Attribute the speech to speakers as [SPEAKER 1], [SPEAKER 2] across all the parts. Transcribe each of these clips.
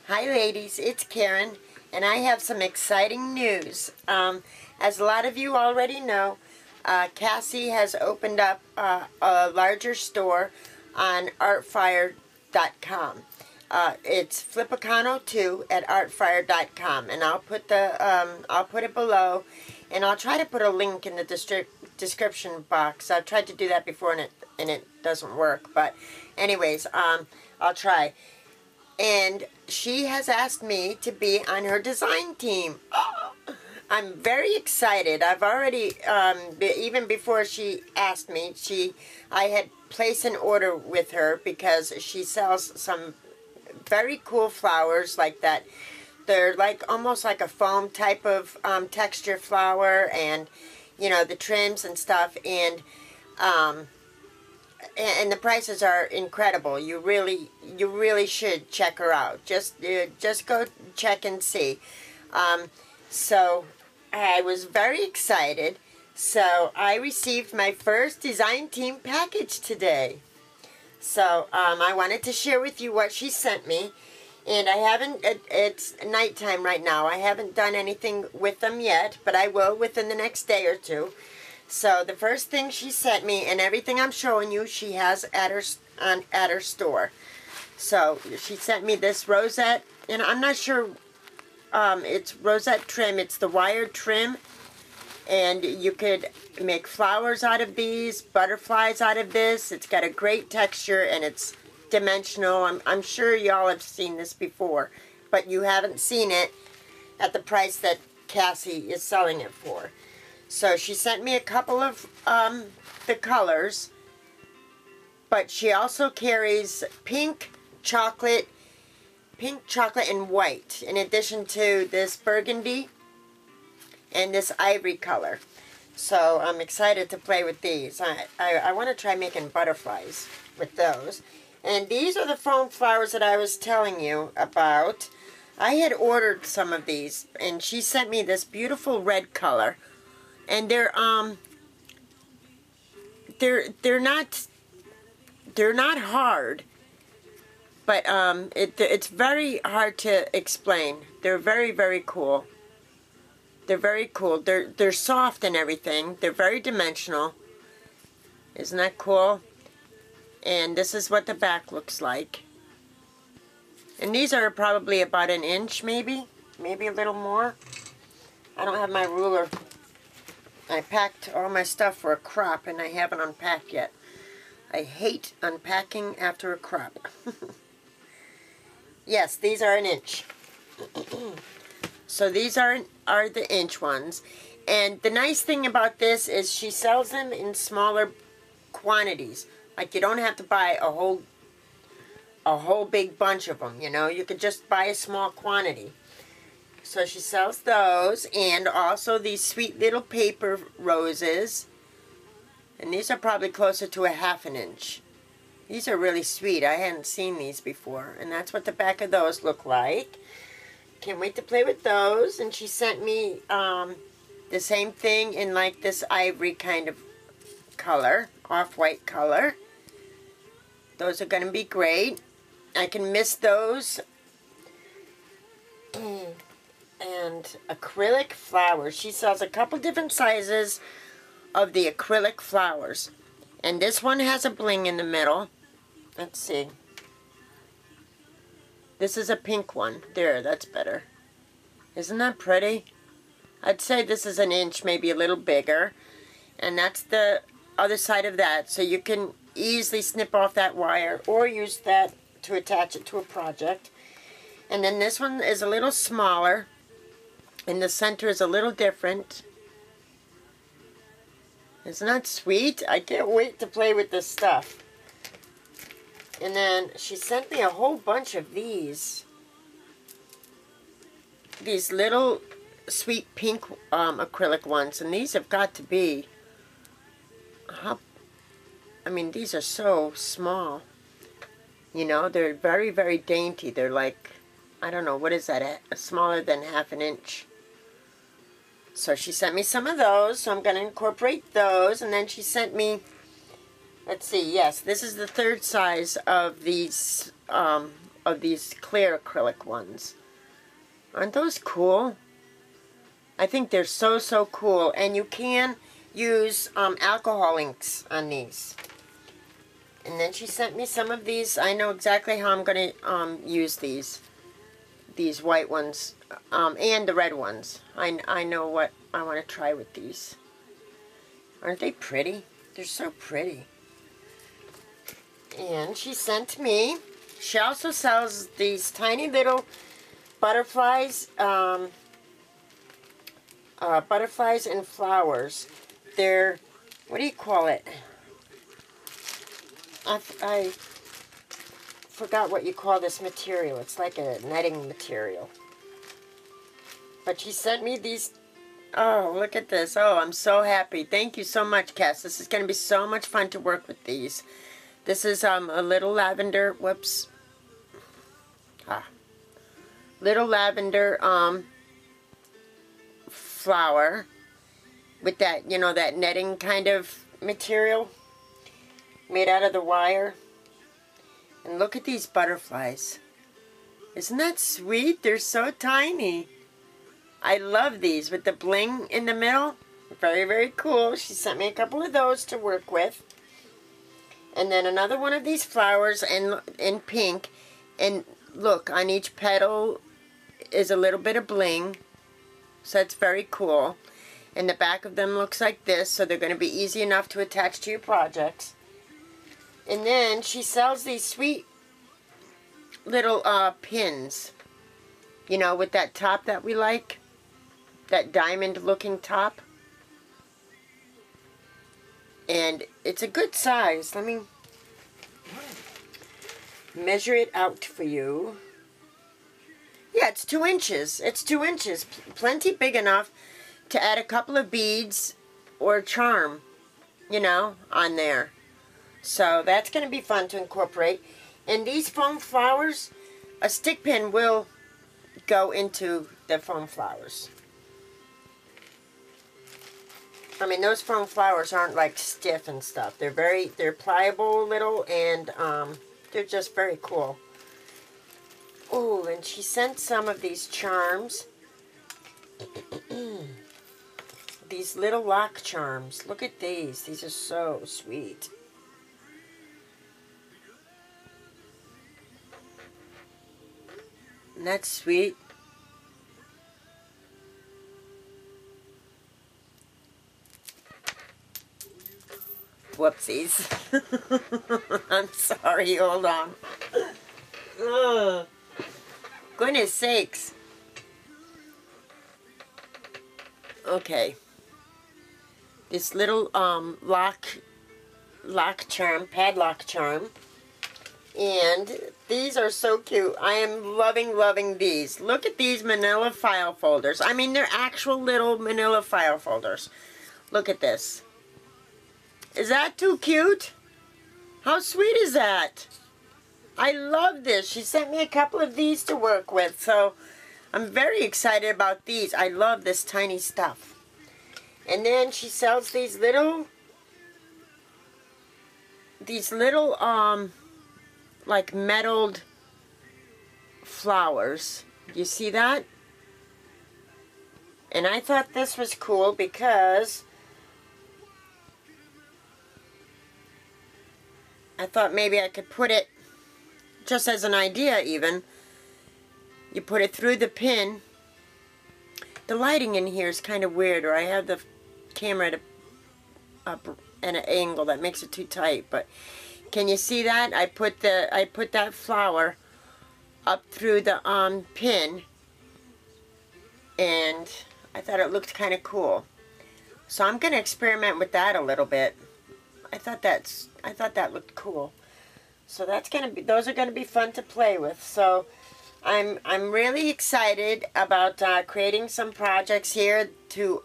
[SPEAKER 1] Hi ladies, it's Karen, and I have some exciting news. As a lot of you already know, Cassie has opened up a larger store on artfire.com. It's Flipicano2 at artfire.com, and I'll put it below, and I'll try to put a link in the description box. I've tried to do that before, and it doesn't work, but anyways, I'll try. And she has asked me to be on her design team. I'm very excited. I've already, even before she asked me, I had placed an order with her because she sells some very cool flowers like that. They're like almost like a foam type of texture flower, and you know, the trims and stuff, and the prices are incredible. You really should check her out. Just go check and see. So I was very excited. So I received my first design team package today. So I wanted to share with you what she sent me. And I haven't, it's nighttime right now. I haven't done anything with them yet, but I will within the next day or two. So the first thing she sent me, and everything I'm showing you, she has at her store. So she sent me this rosette, and I'm not sure, it's rosette trim. It's the wired trim, and you could make flowers out of these, butterflies out of this. It's got a great texture, and it's dimensional. I'm sure y'all have seen this before, but you haven't seen it at the price that Cassie is selling it for. So she sent me a couple of the colors, but she also carries pink, chocolate, and white, in addition to this burgundy and this ivory color. So I'm excited to play with these. I want to try making butterflies with those. And these are the foam flowers that I was telling you about. I had ordered some of these, and she sent me this beautiful red color. And they're not hard, but it's very hard to explain. They're very cool. They're very cool. They're soft and everything. They're very dimensional. Isn't that cool? And this is what the back looks like. And these are probably about an inch, maybe a little more. I don't have my ruler. I packed all my stuff for a crop, and I haven't unpacked yet. I hate unpacking after a crop. Yes, these are an inch. So these are the inch ones. And the nice thing about this is she sells them in smaller quantities. Like, you don't have to buy a whole big bunch of them, you know. You could just buy a small quantity. So she sells those, and also these sweet little paper roses. And these are probably closer to a ½ inch. These are really sweet. I hadn't seen these before. And that's what the back of those look like. Can't wait to play with those. And she sent me the same thing in like this ivory kind of color, off-white color. Those are going to be great. I can mist those. And acrylic flowers. She sells a couple different sizes of the acrylic flowers. And this one has a bling in the middle. Let's see. This is a pink one. There, that's better. Isn't that pretty? I'd say this is an inch, maybe a little bigger. And that's the other side of that. So you can easily snip off that wire or use that to attach it to a project. And then this one is a little smaller. And the center is a little different. Isn't that sweet? I can't wait to play with this stuff. And then she sent me a whole bunch of these. These little sweet pink acrylic ones. And these have got to be... I mean, these are so small. You know, they're very dainty. They're like, I don't know, what is that? Smaller than ½ inch. So she sent me some of those, so I'm going to incorporate those. And then she sent me Let's see, yes, this is the third size of these of these clear acrylic ones. Aren't those cool? I think they're so, so cool. And you can use alcohol inks on these. And then she sent me some of these. I know exactly how I'm going to use these white ones and the red ones. I know what I want to try with these. Aren't they pretty? They're so pretty. And she sent me, she also sells these tiny little butterflies, butterflies and flowers. They're, what do you call it? I forgot what you call this material. It's like a netting material. But she sent me these. Oh, look at this. Oh, I'm so happy. Thank you so much, Cass. This is going to be so much fun to work with these. This is a little lavender, whoops. Little lavender flower with that, you know, that netting kind of material made out of the wire. And look at these butterflies. Isn't that sweet? They're so tiny. I love these with the bling in the middle. Very, very cool. She sent me a couple of those to work with. And then another one of these flowers in pink. And look, on each petal is a little bit of bling. So that's very cool. And the back of them looks like this. So they're going to be easy enough to attach to your projects. And then she sells these sweet little pins. You know, with that top that we like. That diamond looking top. And it's a good size. Let me measure it out for you. Yeah, it's 2 inches. It's 2 inches. Plenty big enough to add a couple of beads or a charm, you know, on there. So that's going to be fun to incorporate. And these foam flowers, a stick pin will go into the foam flowers. I mean, those foam flowers aren't like stiff and stuff. They're pliable a little, and they're just very cool. Oh, and she sent some of these charms. These little lock charms. Look at these. These are so sweet. Isn't that sweet? Whoopsies. I'm sorry, hold on. Ugh. Goodness sakes. Okay. This little lock charm, padlock charm. And these are so cute. I am loving these. Look at these manila file folders. I mean, they're actual little manila file folders. Look at this. Is that too cute? How sweet is that? I love this. She sent me a couple of these to work with, so I'm very excited about these. I love this tiny stuff. And then she sells these little like metalled flowers. You see that? And I thought this was cool because I thought maybe I could put it, just as an idea even, you put it through the pin. The lighting in here is kind of weird, or I have the camera at an angle that makes it too tight, but can you see that? I put that flower up through the pin, and I thought it looked kind of cool. So I'm going to experiment with that a little bit. I thought that looked cool. So those are gonna be fun to play with. So I'm really excited about creating some projects here to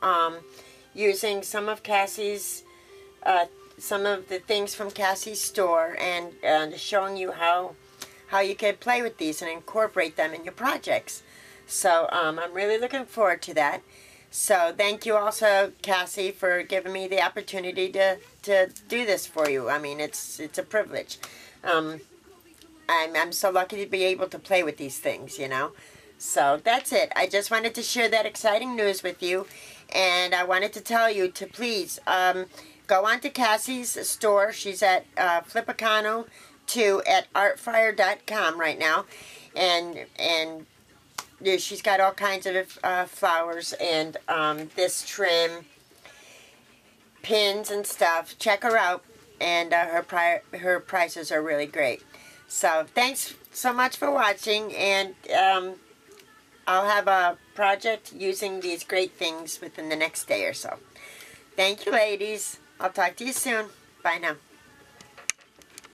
[SPEAKER 1] using some of Cassie's some of the things from Cassie's store, and showing you how you can play with these and incorporate them in your projects. So I'm really looking forward to that. So thank you also, Cassie, for giving me the opportunity to do this for you. I mean, it's a privilege. I'm so lucky to be able to play with these things, you know. So that's it. I just wanted to share that exciting news with you, and I wanted to tell you to please go on to Cassie's store. She's at Flipicano 2 at artfire.com right now, and yeah, she's got all kinds of flowers and this trim, pins and stuff. Check her out, and her prices are really great. So thanks so much for watching, and I'll have a project using these great things within the next day or so. Thank you, ladies. I'll talk to you soon. Bye now.